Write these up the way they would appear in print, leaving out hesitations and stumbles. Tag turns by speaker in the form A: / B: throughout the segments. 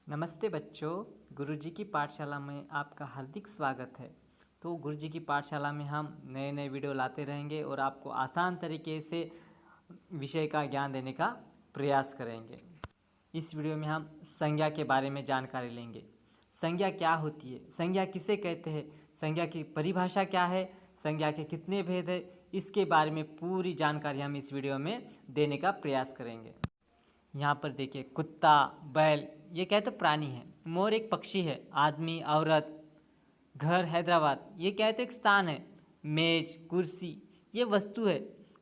A: नमस्ते बच्चों, गुरुजी की पाठशाला में आपका हार्दिक स्वागत है। तो गुरुजी की पाठशाला में हम नए नए वीडियो लाते रहेंगे और आपको आसान तरीके से विषय का ज्ञान देने का प्रयास करेंगे। इस वीडियो में हम संज्ञा के बारे में जानकारी लेंगे। संज्ञा क्या होती है, संज्ञा किसे कहते हैं, संज्ञा की परिभाषा क्या है, संज्ञा के कितने भेद है, इसके बारे में पूरी जानकारी हम इस वीडियो में देने का प्रयास करेंगे। यहाँ पर देखिए, कुत्ता, बैल ये क्या है तो प्राणी है। मोर एक पक्षी है। आदमी, औरत, घर, हैदराबाद ये क्या है तो एक स्थान है। मेज, कुर्सी ये वस्तु है।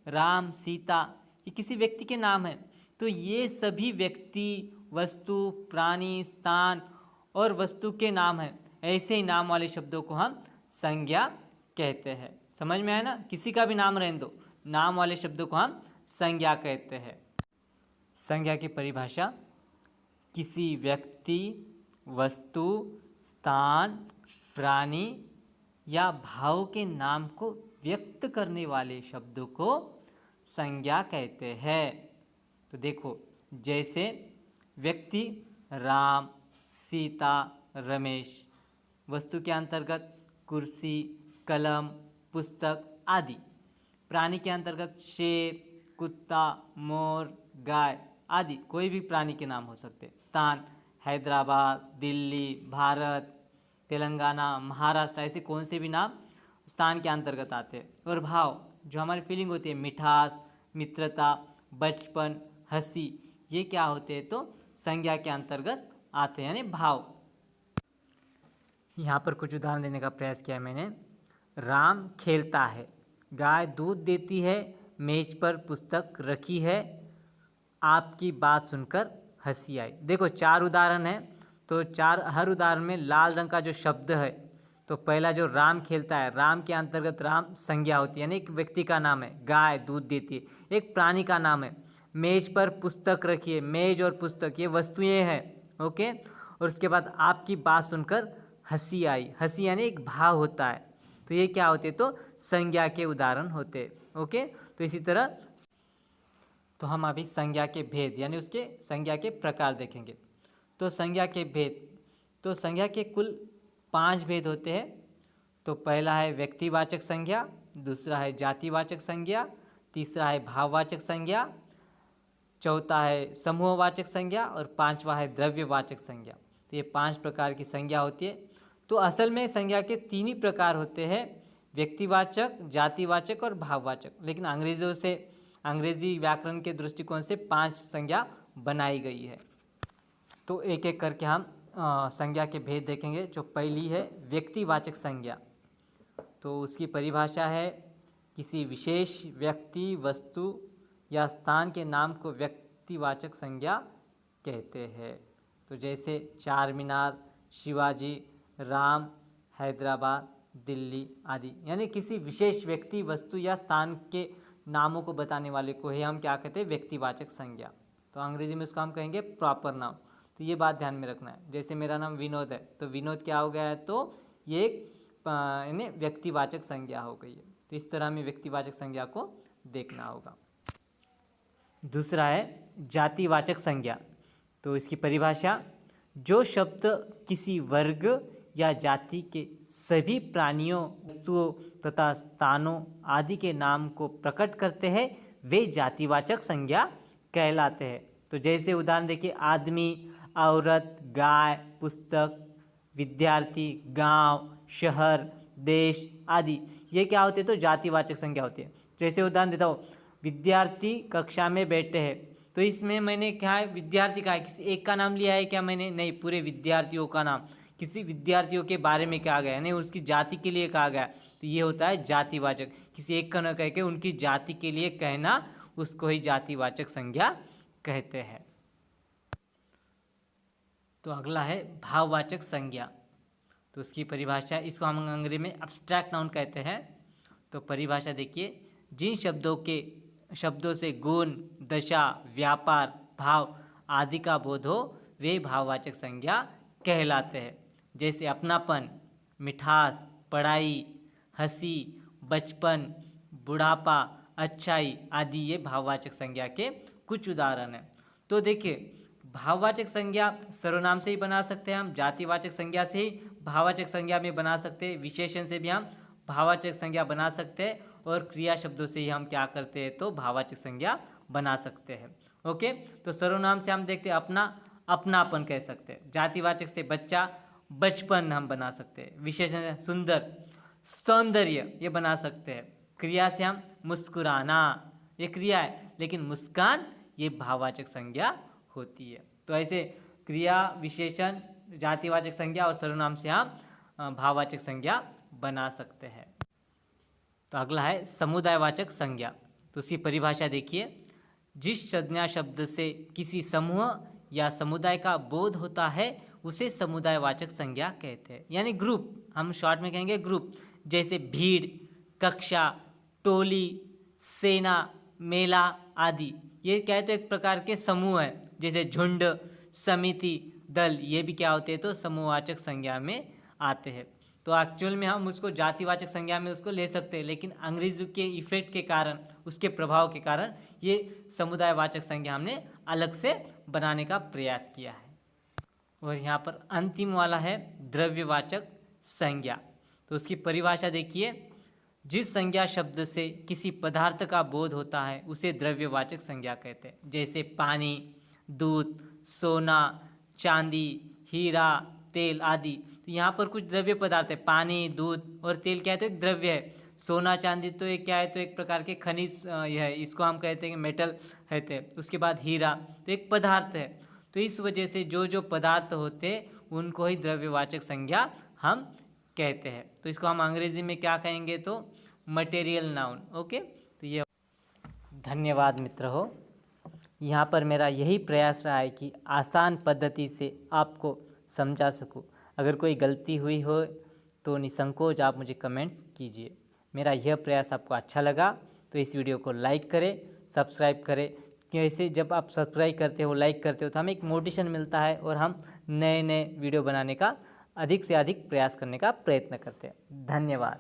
A: राम, सीता ये किसी व्यक्ति के नाम है। तो ये सभी व्यक्ति, वस्तु, प्राणी, स्थान और वस्तु के नाम है। ऐसे ही नाम वाले शब्दों को हम संज्ञा कहते हैं। समझ में आया ना? किसी का भी नाम रहने दो, नाम वाले शब्दों को हम संज्ञा कहते हैं। संज्ञा की परिभाषा: किसी व्यक्ति, वस्तु, स्थान, प्राणी या भाव के नाम को व्यक्त करने वाले शब्दों को संज्ञा कहते हैं। तो देखो, जैसे व्यक्ति राम, सीता, रमेश, वस्तु के अंतर्गत कुर्सी, कलम, पुस्तक आदि, प्राणी के अंतर्गत शेर, कुत्ता, मोर, गाय आदि कोई भी प्राणी के नाम हो सकते। स्थान हैदराबाद, दिल्ली, भारत, तेलंगाना, महाराष्ट्र ऐसे कौन से भी नाम स्थान के अंतर्गत आते हैं। और भाव जो हमारी फीलिंग होती है, मिठास, मित्रता, बचपन, हंसी ये क्या होते हैं तो संज्ञा के अंतर्गत आते हैं, यानी भाव। यहाँ पर कुछ उदाहरण देने का प्रयास किया मैंने। राम खेलता है, गाय दूध देती है, मेज पर पुस्तक रखी है, आपकी बात सुनकर हंसी आई। देखो, चार उदाहरण है, तो हर उदाहरण में लाल रंग का जो शब्द है, तो पहला जो राम खेलता है, राम के अंतर्गत राम संज्ञा होती है, यानी एक व्यक्ति का नाम है। गाय दूध देती है, एक प्राणी का नाम है। मेज पर पुस्तक रखी है, मेज और पुस्तक ये वस्तुएं हैं। ओके। और उसके बाद आपकी बात सुनकर हंसी आई, हंसी यानी एक भाव होता है। तो ये क्या होते तो संज्ञा के उदाहरण होते। ओके। तो इसी तरह तो हम अभी संज्ञा के भेद यानी उसके संज्ञा के प्रकार देखेंगे। तो संज्ञा के भेद, तो संज्ञा के कुल 5 भेद होते हैं। तो पहला है व्यक्तिवाचक संज्ञा, दूसरा है जातिवाचक संज्ञा, तीसरा है भाववाचक संज्ञा, चौथा है समूहवाचक संज्ञा और पांचवा है द्रव्यवाचक संज्ञा। तो ये 5 प्रकार की संज्ञा होती है। तो असल में संज्ञा के 3 ही प्रकार होते हैं, व्यक्तिवाचक, जातिवाचक और भाववाचक। लेकिन अंग्रेजी व्याकरण के दृष्टिकोण से 5 संज्ञा बनाई गई है। तो एक एक करके हम संज्ञा के भेद देखेंगे। जो पहली है व्यक्तिवाचक संज्ञा, तो उसकी परिभाषा है किसी विशेष व्यक्ति, वस्तु या स्थान के नाम को व्यक्तिवाचक संज्ञा कहते हैं। तो जैसे चार मीनार, शिवाजी, राम, हैदराबाद, दिल्ली आदि, यानी किसी विशेष व्यक्ति, वस्तु या स्थान के नामों को बताने वाले को ही हम क्या कहते हैं, व्यक्तिवाचक संज्ञा। तो अंग्रेजी में उसको हम कहेंगे प्रॉपर नाउन। तो ये बात ध्यान में रखना है। जैसे मेरा नाम विनोद है, तो विनोद क्या हो गया है तो ये एक यानी व्यक्तिवाचक संज्ञा हो गई है। तो इस तरह हमें व्यक्तिवाचक संज्ञा को देखना होगा। दूसरा है जातिवाचक संज्ञा। तो इसकी परिभाषा: जो शब्द किसी वर्ग या जाति के सभी प्राणियों, वस्तुओं तथा स्थानों आदि के नाम को प्रकट करते हैं वे जातिवाचक संज्ञा कहलाते हैं। तो जैसे उदाहरण देखिए, आदमी, औरत, गाय, पुस्तक, विद्यार्थी, गांव, शहर, देश आदि ये क्या होते हैं तो जातिवाचक संज्ञा होती है। जैसे उदाहरण देता हूँ, विद्यार्थी कक्षा में बैठे हैं, तो इसमें मैंने क्या है विद्यार्थी का है, किसी एक का नाम लिया है क्या मैंने? नहीं, पूरे विद्यार्थियों का नाम, किसी विद्यार्थियों के बारे में कहा गया, नहीं उसकी जाति के लिए कहा गया। तो ये होता है जातिवाचक। किसी एक का न कह के उनकी जाति के लिए कहना, उसको ही जातिवाचक संज्ञा कहते हैं। तो अगला है भाववाचक संज्ञा। तो उसकी परिभाषा, इसको हम अंग्रेजी में एब्स्ट्रैक्ट नाउन कहते हैं। तो परिभाषा देखिए, जिन शब्दों से गुण, दशा, व्यापार, भाव आदि का बोध हो वे भाववाचक संज्ञा कहलाते हैं। जैसे अपनापन, मिठास, पढ़ाई, हंसी, बचपन, बुढ़ापा, अच्छाई आदि ये भाववाचक संज्ञा के कुछ उदाहरण हैं। तो देखिए, भाववाचक संज्ञा सर्वनाम से ही बना सकते हैं हम, जातिवाचक संज्ञा से ही भाववाचक संज्ञा में बना सकते हैं, विशेषण से भी हम भाववाचक संज्ञा बना सकते हैं, और क्रिया शब्दों से ही हम क्या करते हैं तो भाववाचक संज्ञा बना सकते हैं। ओके, तो सर्वनाम से हम देखते हैं अपना, अपनापन कह सकते हैं, जातिवाचक से बच्चा, बचपन हम बना सकते हैं, विशेषण से सुंदर, सौंदर्य ये बना सकते हैं, क्रिया से हम मुस्कुराना, ये क्रिया है, लेकिन मुस्कान ये भाववाचक संज्ञा होती है। तो ऐसे क्रिया, विशेषण, जातिवाचक संज्ञा और सर्वनाम से हम भाववाचक संज्ञा बना सकते हैं। तो अगला है समुदायवाचक संज्ञा। तो उसकी परिभाषा देखिए, जिस संज्ञा शब्द से किसी समूह या समुदाय का बोध होता है उसे समुदायवाचक संज्ञा कहते हैं, यानी ग्रुप, हम शॉर्ट में कहेंगे ग्रुप, जैसे भीड़, कक्षा, टोली, सेना, मेला आदि, ये क्या है तो एक प्रकार के समूह है, जैसे झुंड, समिति, दल, ये भी क्या होते हैं तो समूहवाचक संज्ञा में आते हैं। तो एक्चुअल में हम उसको जातिवाचक संज्ञा में उसको ले सकते हैं, लेकिन अंग्रेजी के इफेक्ट के कारण, उसके प्रभाव के कारण ये समुदायवाचक संज्ञा हमने अलग से बनाने का प्रयास किया है। और यहाँ पर अंतिम वाला है द्रव्यवाचक संज्ञा। तो उसकी परिभाषा देखिए, जिस संज्ञा शब्द से किसी पदार्थ का बोध होता है उसे द्रव्यवाचक संज्ञा कहते हैं, जैसे पानी, दूध, सोना, चांदी, हीरा, तेल आदि। तो यहाँ पर कुछ द्रव्य पदार्थ है, पानी, दूध और तेल क्या है तो एक द्रव्य है, सोना चांदी तो एक क्या है तो एक प्रकार के खनिज यह है, इसको हम कहते हैं मेटल कहते हैं। उसके बाद हीरा तो एक पदार्थ है। तो इस वजह से जो जो पदार्थ होते हैं उनको ही द्रव्यवाचक संज्ञा हम कहते हैं। तो इसको हम अंग्रेजी में क्या कहेंगे तो मटेरियल नाउन। ओके, तो ये धन्यवाद मित्र हो। यहाँ पर मेरा यही प्रयास रहा है कि आसान पद्धति से आपको समझा सकूँ। अगर कोई गलती हुई हो तो निसंकोच आप मुझे कमेंट्स कीजिए। मेरा यह प्रयास आपको अच्छा लगा तो इस वीडियो को लाइक करें, सब्सक्राइब करें, कैसे जब आप सब्सक्राइब करते हो, लाइक करते हो तो हमें एक मोटिवेशन मिलता है और हम नए नए वीडियो बनाने का अधिक से अधिक प्रयास करने का प्रयत्न करते हैं। धन्यवाद।